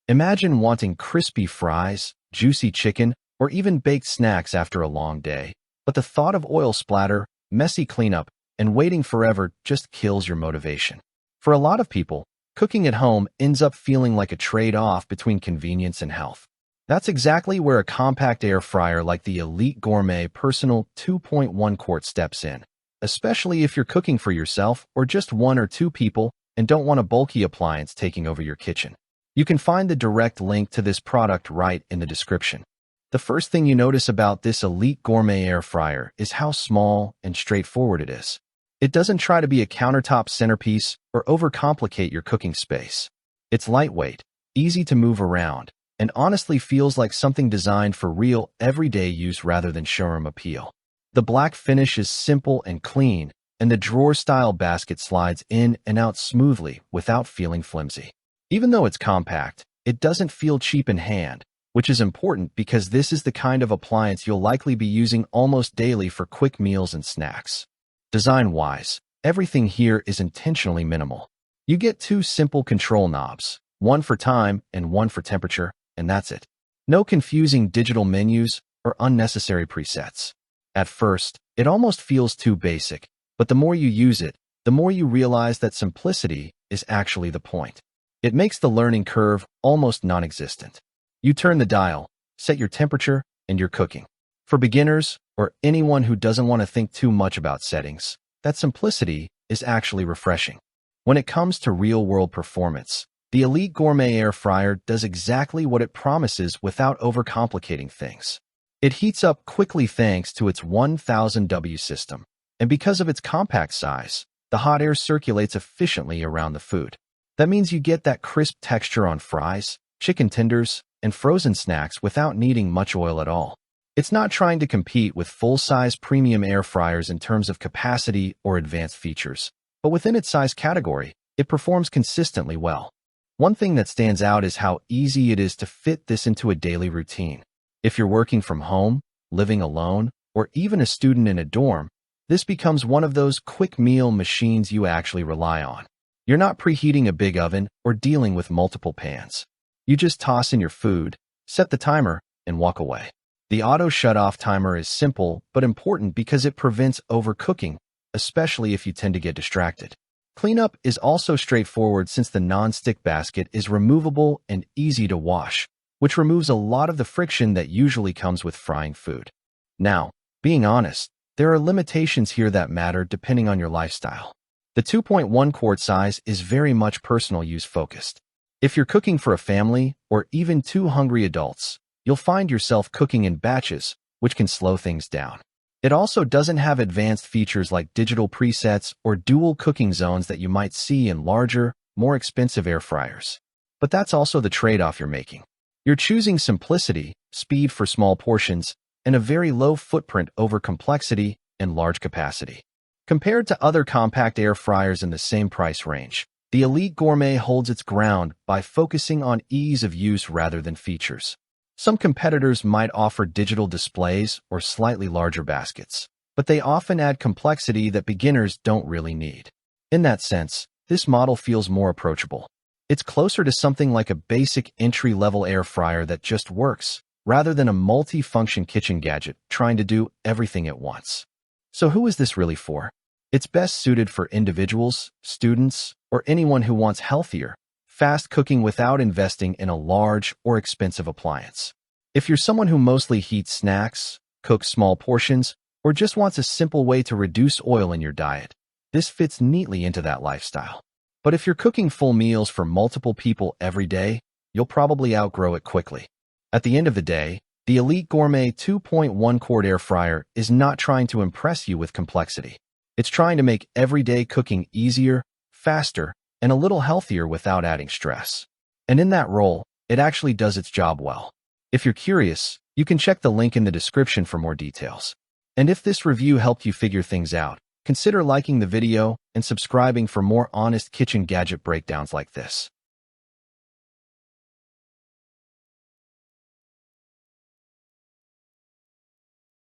Imagine wanting crispy fries, juicy chicken, or even baked snacks after a long day, but the thought of oil splatter, messy cleanup, and waiting forever just kills your motivation. For a lot of people, cooking at home ends up feeling like a trade-off between convenience and health. That's exactly where a compact air fryer like the Elite Gourmet Personal 2.1 Quart steps in, especially if you're cooking for yourself or just one or two people and don't want a bulky appliance taking over your kitchen. You can find the direct link to this product right in the description. The first thing you notice about this Elite Gourmet air fryer is how small and straightforward it is. It doesn't try to be a countertop centerpiece or overcomplicate your cooking space. It's lightweight, easy to move around, and honestly feels like something designed for real, everyday use rather than showroom appeal. The black finish is simple and clean, and the drawer-style basket slides in and out smoothly without feeling flimsy. Even though it's compact, it doesn't feel cheap in hand, which is important because this is the kind of appliance you'll likely be using almost daily for quick meals and snacks. Design-wise, everything here is intentionally minimal. You get two simple control knobs, one for time and one for temperature, and that's it. No confusing digital menus or unnecessary presets. At first, it almost feels too basic, but the more you use it, the more you realize that simplicity is actually the point. It makes the learning curve almost non-existent. You turn the dial, set your temperature, and you're cooking. For beginners, or anyone who doesn't want to think too much about settings, that simplicity is actually refreshing. When it comes to real-world performance, the Elite Gourmet Air Fryer does exactly what it promises without overcomplicating things. It heats up quickly thanks to its 1000W system, and because of its compact size, the hot air circulates efficiently around the food. That means you get that crisp texture on fries, chicken tenders, and frozen snacks without needing much oil at all. It's not trying to compete with full-size premium air fryers in terms of capacity or advanced features, but within its size category, it performs consistently well. One thing that stands out is how easy it is to fit this into a daily routine. If you're working from home, living alone, or even a student in a dorm, this becomes one of those quick meal machines you actually rely on. You're not preheating a big oven or dealing with multiple pans. You just toss in your food, set the timer, and walk away. The auto shut-off timer is simple but important because it prevents overcooking, especially if you tend to get distracted. Cleanup is also straightforward since the non-stick basket is removable and easy to wash, which removes a lot of the friction that usually comes with frying food. Now, being honest, there are limitations here that matter depending on your lifestyle. The 2.1 quart size is very much personal use focused. If you're cooking for a family or even two hungry adults, you'll find yourself cooking in batches, which can slow things down. It also doesn't have advanced features like digital presets or dual cooking zones that you might see in larger, more expensive air fryers. But that's also the trade-off you're making. You're choosing simplicity, speed for small portions, and a very low footprint over complexity and large capacity. Compared to other compact air fryers in the same price range, the Elite Gourmet holds its ground by focusing on ease of use rather than features. Some competitors might offer digital displays or slightly larger baskets, but they often add complexity that beginners don't really need. In that sense, this model feels more approachable. It's closer to something like a basic entry-level air fryer that just works, rather than a multi-function kitchen gadget trying to do everything at once. So who is this really for? It's best suited for individuals, students, or anyone who wants healthier, fast cooking without investing in a large or expensive appliance. If you're someone who mostly heats snacks, cooks small portions, or just wants a simple way to reduce oil in your diet, this fits neatly into that lifestyle. But if you're cooking full meals for multiple people every day, you'll probably outgrow it quickly. At the end of the day, the Elite Gourmet 2.1 Quart Air Fryer is not trying to impress you with complexity. It's trying to make everyday cooking easier, faster, and a little healthier without adding stress. And in that role, it actually does its job well. If you're curious, you can check the link in the description for more details. And if this review helped you figure things out, consider liking the video and subscribing for more honest kitchen gadget breakdowns like this.